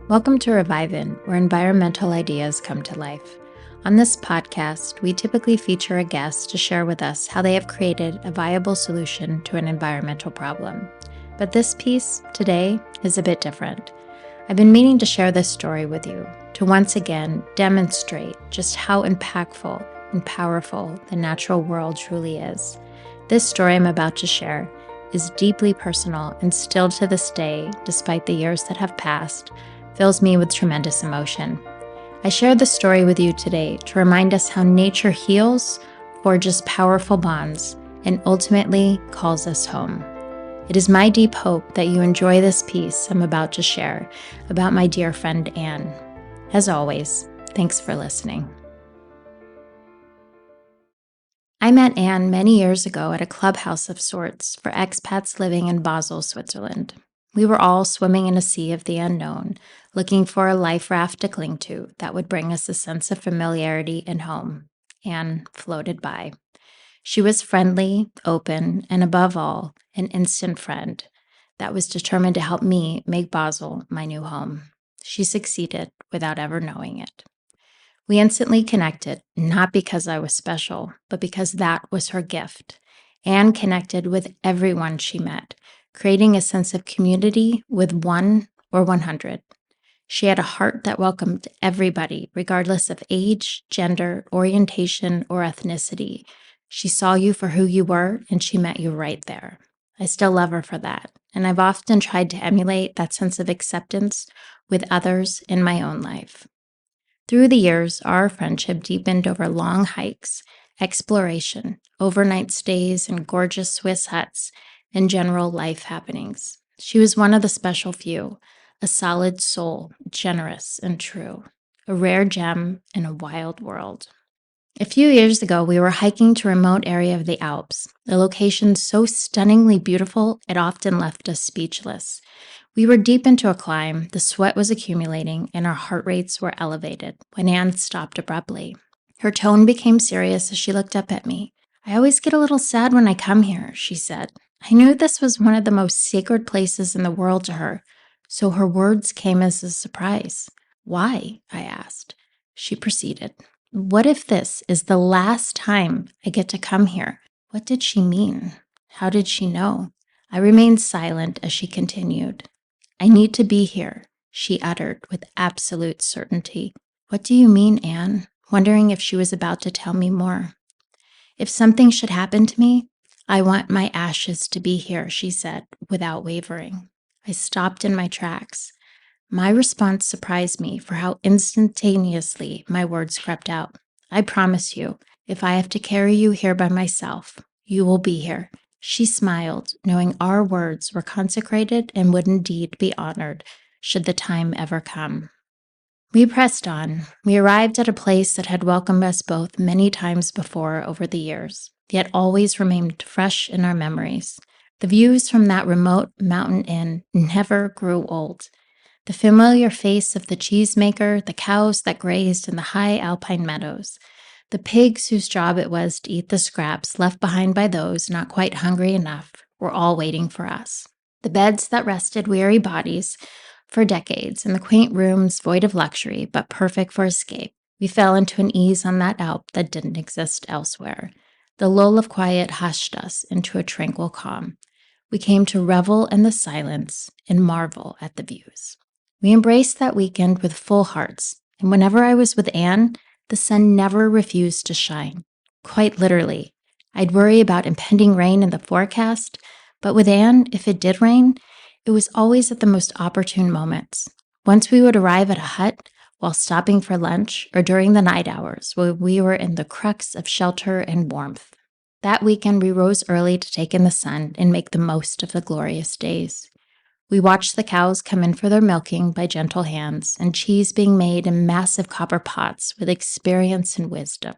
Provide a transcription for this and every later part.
Welcome to reVyven, where environmental ideas come to life. On this podcast, we typically feature a guest to share with us how they have created a viable solution to an environmental problem. But this piece today is a bit different. I've been meaning to share this story with you to once again demonstrate just how impactful and powerful the natural world truly is. This story I'm about to share is deeply personal and still to this day, despite the years that have passed, fills me with tremendous emotion. I share this story with you today to remind us how nature heals, forges powerful bonds, and ultimately calls us home. It is my deep hope that you enjoy this piece I'm about to share about my dear friend Anne. As always, thanks for listening. I met Anne many years ago at a clubhouse of sorts for expats living in Basel, Switzerland. We were all swimming in a sea of the unknown, looking for a life raft to cling to that would bring us a sense of familiarity and home. Anne floated by. She was friendly, open, and above all, an instant friend that was determined to help me make Basel my new home. She succeeded without ever knowing it. We instantly connected, not because I was special, but because that was her gift. Anne connected with everyone she met, creating a sense of community with 1 or 100. She had a heart that welcomed everybody, regardless of age, gender, orientation, or ethnicity. She saw you for who you were, and she met you right there. I still love her for that, and I've often tried to emulate that sense of acceptance with others in my own life. Through the years, our friendship deepened over long hikes, exploration, overnight stays in gorgeous Swiss huts, and general life happenings. She was one of the special few, a solid soul, generous and true, a rare gem in a wild world. A few years ago, we were hiking to a remote area of the Alps, a location so stunningly beautiful it often left us speechless. We were deep into a climb, the sweat was accumulating, and our heart rates were elevated when Anne stopped abruptly. Her tone became serious as she looked up at me. "I always get a little sad when I come here," she said. I knew this was one of the most sacred places in the world to her, so her words came as a surprise. "Why?" I asked. She proceeded. "What if this is the last time I get to come here?" What did she mean? How did she know? I remained silent as she continued. "I need to be here," she uttered with absolute certainty. "What do you mean, Anne?" Wondering if she was about to tell me more. "If something should happen to me, I want my ashes to be here," she said, without wavering. I stopped in my tracks. My response surprised me for how instantaneously my words crept out. "I promise you, if I have to carry you here by myself, you will be here." She smiled, knowing our words were consecrated and would indeed be honored should the time ever come. We pressed on. We arrived at a place that had welcomed us both many times before over the years, yet always remained fresh in our memories. The views from that remote mountain inn never grew old. The familiar face of the cheesemaker, the cows that grazed in the high alpine meadows, the pigs whose job it was to eat the scraps left behind by those not quite hungry enough, were all waiting for us. The beds that rested weary bodies for decades, and the quaint rooms void of luxury but perfect for escape. We fell into an ease on that Alp that didn't exist elsewhere. The lull of quiet hushed us into a tranquil calm. We came to revel in the silence and marvel at the views. We embraced that weekend with full hearts, and whenever I was with Anne, the sun never refused to shine. Quite literally. I'd worry about impending rain in the forecast, but with Anne, if it did rain, it was always at the most opportune moments. Once we would arrive at a hut while stopping for lunch or during the night hours where we were in the crux of shelter and warmth. That weekend, we rose early to take in the sun and make the most of the glorious days. We watched the cows come in for their milking by gentle hands and cheese being made in massive copper pots with experience and wisdom.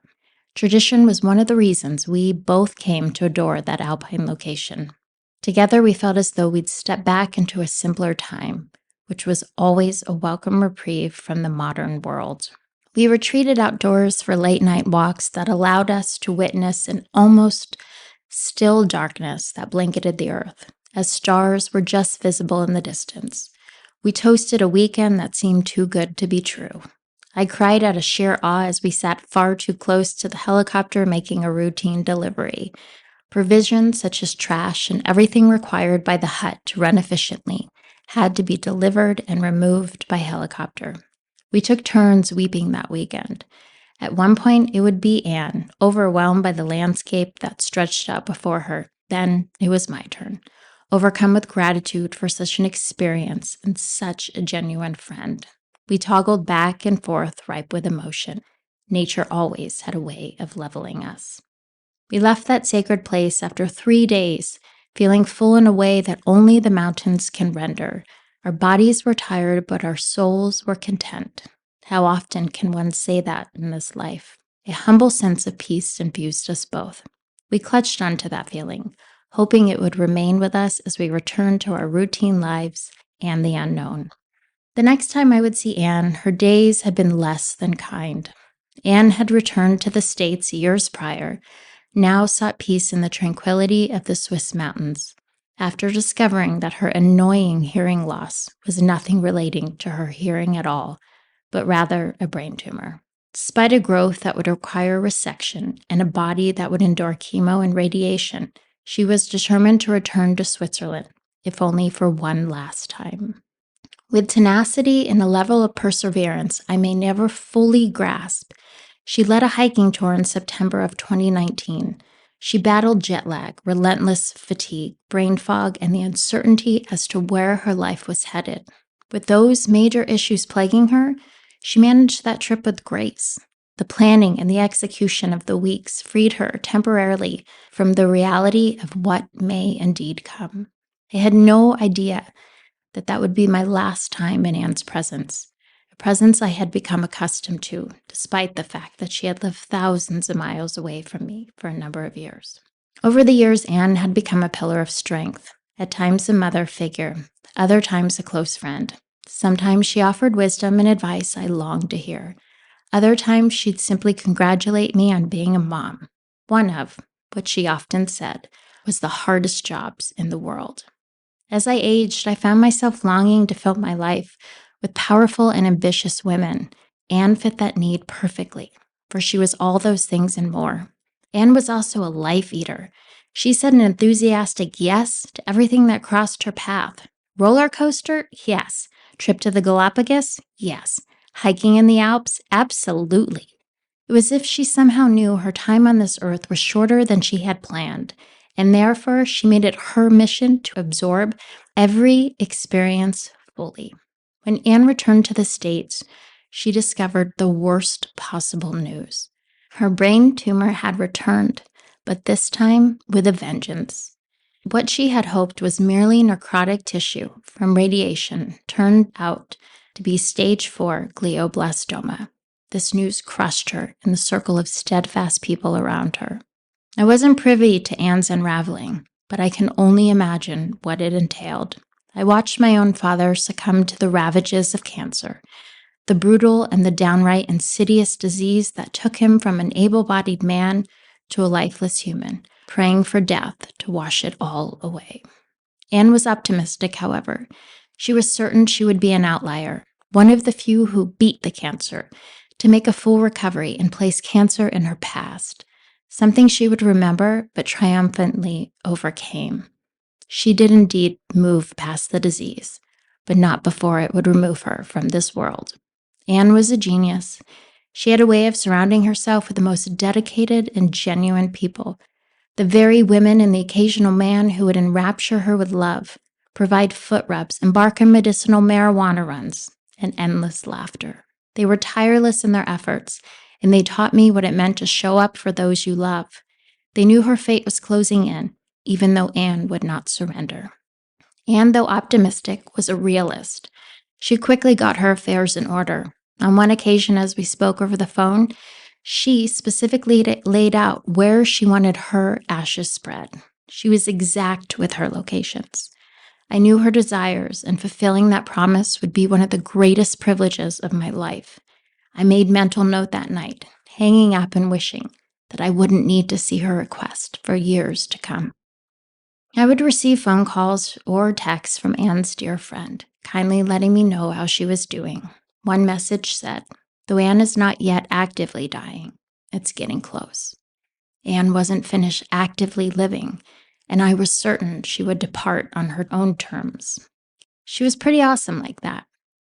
Tradition was one of the reasons we both came to adore that alpine location. Together, we felt as though we'd stepped back into a simpler time, which was always a welcome reprieve from the modern world. We retreated outdoors for late-night walks that allowed us to witness an almost still darkness that blanketed the earth, as stars were just visible in the distance. We toasted a weekend that seemed too good to be true. I cried out of sheer awe as we sat far too close to the helicopter making a routine delivery. Provisions such as trash and everything required by the hut to run efficiently had to be delivered and removed by helicopter. We took turns weeping that weekend. At one point, it would be Anne, overwhelmed by the landscape that stretched out before her. Then it was my turn, overcome with gratitude for such an experience and such a genuine friend. We toggled back and forth, ripe with emotion. Nature always had a way of leveling us. We left that sacred place after 3 days, feeling full in a way that only the mountains can render. Our bodies were tired, but our souls were content. How often can one say that in this life? A humble sense of peace infused us both. We clutched onto that feeling, hoping it would remain with us as we returned to our routine lives and the unknown. The next time I would see Anne, her days had been less than kind. Anne had returned to the States years prior, now sought peace in the tranquility of the Swiss mountains, after discovering that her annoying hearing loss was nothing relating to her hearing at all, but rather a brain tumor. Despite a growth that would require resection and a body that would endure chemo and radiation, she was determined to return to Switzerland, if only for one last time. With tenacity and a level of perseverance I may never fully grasp, she led a hiking tour in September of 2019. She battled jet lag, relentless fatigue, brain fog, and the uncertainty as to where her life was headed. With those major issues plaguing her, she managed that trip with grace. The planning and the execution of the weeks freed her temporarily from the reality of what may indeed come. I had no idea that would be my last time in Anne's presence, a presence I had become accustomed to, despite the fact that she had lived thousands of miles away from me for a number of years. Over the years, Anne had become a pillar of strength, at times a mother figure, other times a close friend. Sometimes she offered wisdom and advice I longed to hear. Other times she'd simply congratulate me on being a mom, one of, what she often said, was the hardest jobs in the world. As I aged, I found myself longing to fill my life with powerful and ambitious women. Anne fit that need perfectly, for she was all those things and more. Anne was also a life eater. She said an enthusiastic yes to everything that crossed her path. Roller coaster? Yes. Trip to the Galapagos? Yes. Hiking in the Alps? Absolutely. It was as if she somehow knew her time on this earth was shorter than she had planned, and therefore she made it her mission to absorb every experience fully. When Anne returned to the States, she discovered the worst possible news. Her brain tumor had returned, but this time with a vengeance. What she had hoped was merely necrotic tissue from radiation turned out to be stage 4 glioblastoma. This news crushed her in the circle of steadfast people around her. I wasn't privy to Anne's unraveling, but I can only imagine what it entailed. I watched my own father succumb to the ravages of cancer, the brutal and the downright insidious disease that took him from an able-bodied man to a lifeless human, praying for death to wash it all away. Anne was optimistic, however. She was certain she would be an outlier, one of the few who beat the cancer, to make a full recovery and place cancer in her past, something she would remember but triumphantly overcame. She did indeed move past the disease, but not before it would remove her from this world. Anne was a genius. She had a way of surrounding herself with the most dedicated and genuine people, the very women and the occasional man who would enrapture her with love, provide foot rubs, embark on medicinal marijuana runs, and endless laughter. They were tireless in their efforts, and they taught me what it meant to show up for those you love. They knew her fate was closing in, even though Anne would not surrender. Anne, though optimistic, was a realist. She quickly got her affairs in order. On one occasion, as we spoke over the phone, she specifically laid out where she wanted her ashes spread. She was exact with her locations. I knew her desires, and fulfilling that promise would be one of the greatest privileges of my life. I made mental note that night, hanging up and wishing that I wouldn't need to see her request for years to come. I would receive phone calls or texts from Anne's dear friend, kindly letting me know how she was doing. One message said, "Though Anne is not yet actively dying, it's getting close." Anne wasn't finished actively living, and I was certain she would depart on her own terms. She was pretty awesome like that.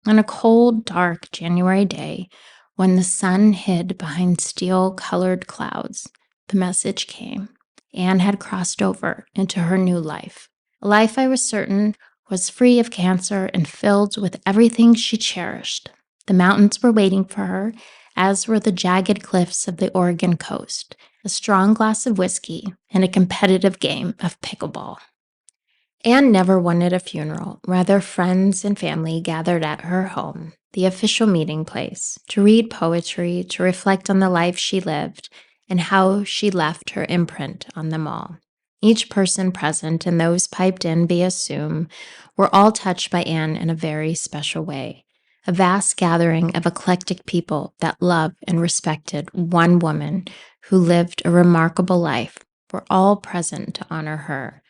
On a cold, dark January day, when the sun hid behind steel-colored clouds, the message came. Anne had crossed over into her new life. A life I was certain was free of cancer and filled with everything she cherished. The mountains were waiting for her, as were the jagged cliffs of the Oregon coast, a strong glass of whiskey, and a competitive game of pickleball. Anne never wanted a funeral. Rather, friends and family gathered at her home, the official meeting place, to read poetry, to reflect on the life she lived, and how she left her imprint on them all. Each person present and those piped in via Zoom were all touched by Anne in a very special way. A vast gathering of eclectic people that loved and respected one woman who lived a remarkable life were all present to honor her.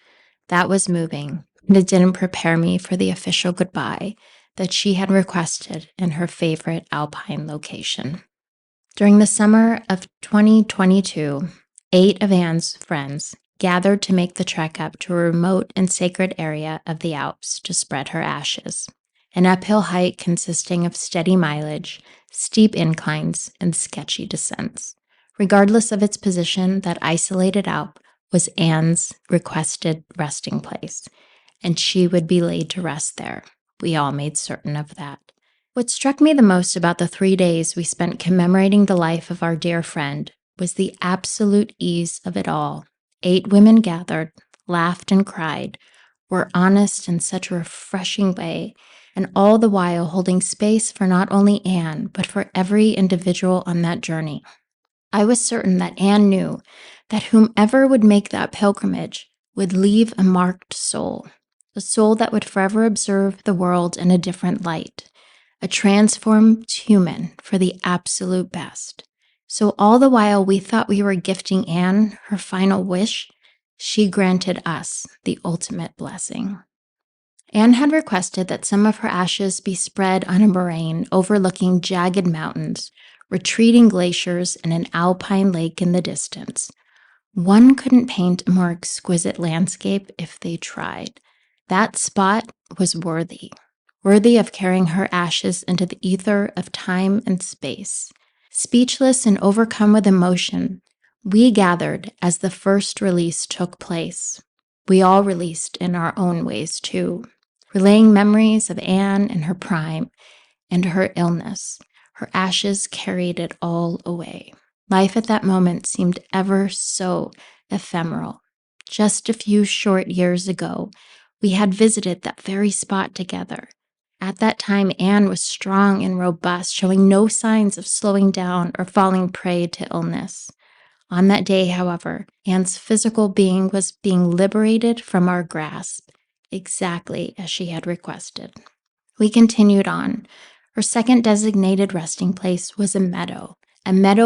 That was moving, and it didn't prepare me for the official goodbye that she had requested in her favorite alpine location. During the summer of 2022, 8 of Anne's friends gathered to make the trek up to a remote and sacred area of the Alps to spread her ashes. An uphill hike consisting of steady mileage, steep inclines, and sketchy descents. Regardless of its position, that isolated Alp was Anne's requested resting place, and she would be laid to rest there. We all made certain of that. What struck me the most about the 3 days we spent commemorating the life of our dear friend was the absolute ease of it all. 8 women gathered, laughed and cried, were honest in such a refreshing way, and all the while holding space for not only Anne, but for every individual on that journey. I was certain that Anne knew that whomever would make that pilgrimage would leave a marked soul, a soul that would forever observe the world in a different light, a transformed human for the absolute best. So all the while we thought we were gifting Anne her final wish, she granted us the ultimate blessing. Anne had requested that some of her ashes be spread on a moraine overlooking jagged mountains, retreating glaciers, and an alpine lake in the distance. One couldn't paint a more exquisite landscape if they tried. That spot was worthy of carrying her ashes into the ether of time and space. Speechless and overcome with emotion, we gathered as the first release took place. We all released in our own ways too, relaying memories of Anne in her prime and her illness. Her ashes carried it all away. Life at that moment seemed ever so ephemeral. Just a few short years ago, we had visited that very spot together. At that time, Anne was strong and robust, showing no signs of slowing down or falling prey to illness. On that day, however, Anne's physical being was being liberated from our grasp, exactly as she had requested. We continued on. Her second designated resting place was a meadow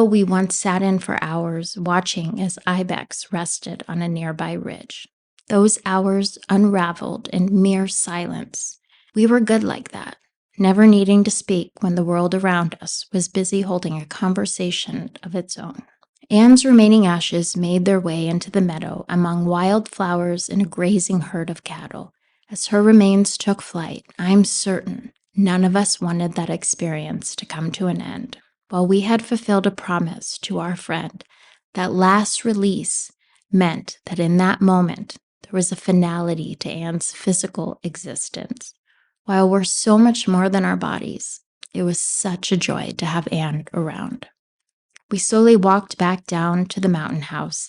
we once sat in for hours, watching as ibex rested on a nearby ridge. Those hours unraveled in mere silence. We were good like that, never needing to speak when the world around us was busy holding a conversation of its own. Anne's remaining ashes made their way into the meadow among wild flowers and a grazing herd of cattle. As her remains took flight, I'm certain none of us wanted that experience to come to an end. While we had fulfilled a promise to our friend, that last release meant that in that moment, there was a finality to Anne's physical existence. While we're so much more than our bodies, it was such a joy to have Anne around. We slowly walked back down to the mountain house,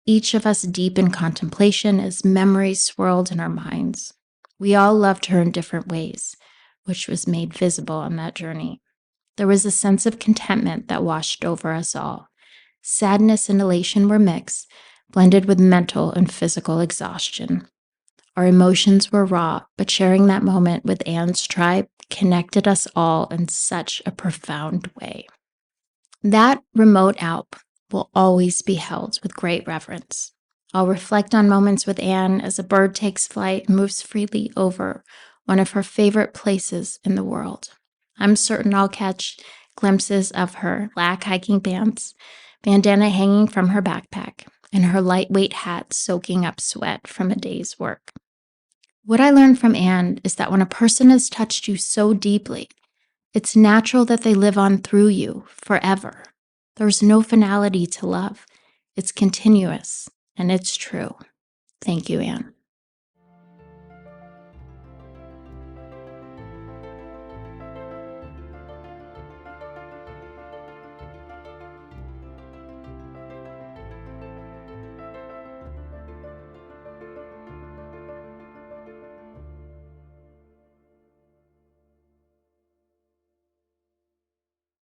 each of us deep in contemplation as memories swirled in our minds. We all loved her in different ways, which was made visible on that journey. There was a sense of contentment that washed over us all. Sadness and elation were mixed, blended with mental and physical exhaustion. Our emotions were raw, but sharing that moment with Anne's tribe connected us all in such a profound way. That remote Alp will always be held with great reverence. I'll reflect on moments with Anne as a bird takes flight and moves freely over one of her favorite places in the world. I'm certain I'll catch glimpses of her black hiking pants, bandana hanging from her backpack, and her lightweight hat soaking up sweat from a day's work. What I learned from Anne is that when a person has touched you so deeply, it's natural that they live on through you forever. There's no finality to love. It's continuous, and it's true. Thank you, Anne.